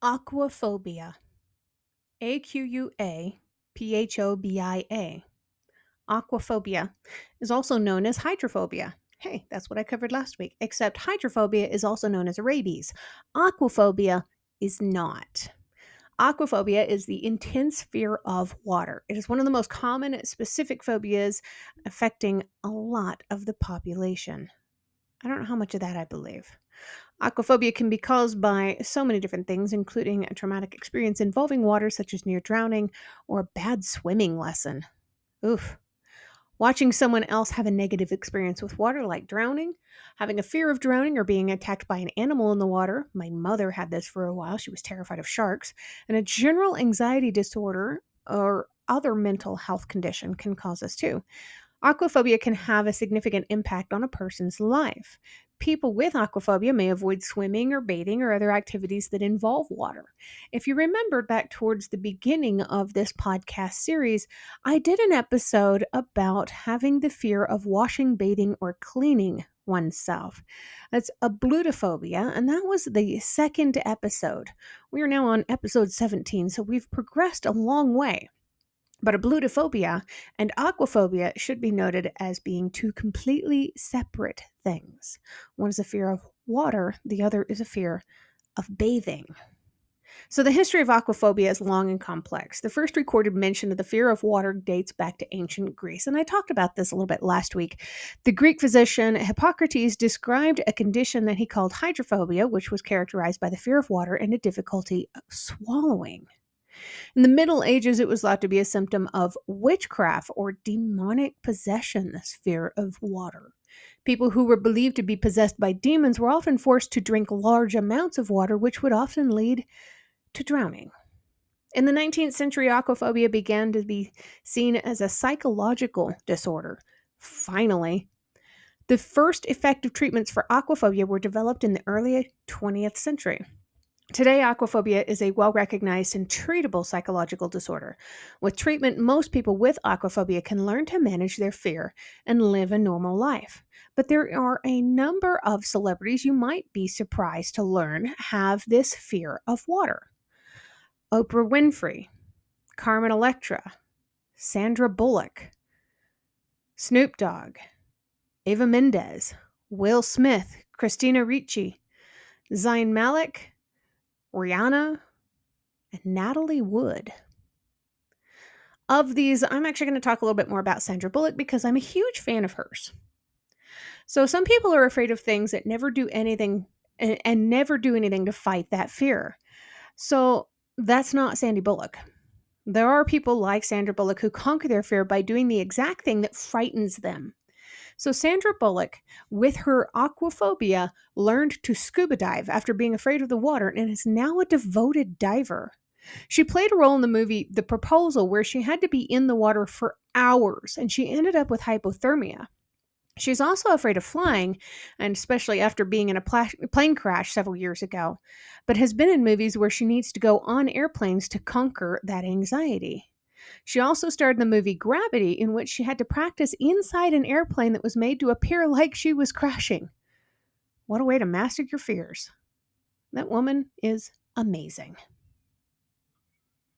Aquaphobia. Aquaphobia. Aquaphobia is also known as hydrophobia. Hey, that's what I covered last week, except hydrophobia is also known as rabies. Aquaphobia is not. Aquaphobia is the intense fear of water. It is one of the most common specific phobias affecting a lot of the population. I don't know how much of that I believe. Aquaphobia can be caused by so many different things, including a traumatic experience involving water, such as near drowning or a bad swimming lesson. Oof. Watching someone else have a negative experience with water, like drowning, having a fear of drowning, or being attacked by an animal in the water. My mother had this for a while. She was terrified of sharks. And a general anxiety disorder or other mental health condition can cause this too. Aquaphobia can have a significant impact on a person's life. People with aquaphobia may avoid swimming or bathing or other activities that involve water. If you remember back towards the beginning of this podcast series, I did an episode about having the fear of washing, bathing, or cleaning oneself. That's a blutophobia, and that was the second episode. We are now on episode 17, so we've progressed a long way. But a blutophobia and aquaphobia should be noted as being two completely separate things. One is a fear of water, the other is a fear of bathing. So the history of aquaphobia is long and complex. The first recorded mention of the fear of water dates back to ancient Greece, and I talked about this a little bit last week. The Greek physician Hippocrates described a condition that he called hydrophobia, which was characterized by the fear of water and a difficulty of swallowing. In the Middle Ages, it was thought to be a symptom of witchcraft or demonic possession, this fear of water. People who were believed to be possessed by demons were often forced to drink large amounts of water, which would often lead to drowning. In the 19th century, aquaphobia began to be seen as a psychological disorder. Finally, the first effective treatments for aquaphobia were developed in the early 20th century. Today, aquaphobia is a well-recognized and treatable psychological disorder. With treatment, most people with aquaphobia can learn to manage their fear and live a normal life. But there are a number of celebrities you might be surprised to learn have this fear of water. Oprah Winfrey, Carmen Electra, Sandra Bullock, Snoop Dogg, Eva Mendes, Will Smith, Christina Ricci, Zayn Malik, Rihanna, and Natalie Wood. Of these, I'm actually going to talk a little bit more about Sandra Bullock because I'm a huge fan of hers. So some people are afraid of things that never do anything and never do anything to fight that fear. So that's not Sandy Bullock. There are people like Sandra Bullock who conquer their fear by doing the exact thing that frightens them. So Sandra Bullock, with her aquaphobia, learned to scuba dive after being afraid of the water and is now a devoted diver. She played a role in the movie The Proposal where she had to be in the water for hours and she ended up with hypothermia. She's also afraid of flying, and especially after being in a plane crash several years ago, but has been in movies where she needs to go on airplanes to conquer that anxiety. She also starred in the movie Gravity, in which she had to practice inside an airplane that was made to appear like she was crashing. What a way to master your fears. That woman is amazing.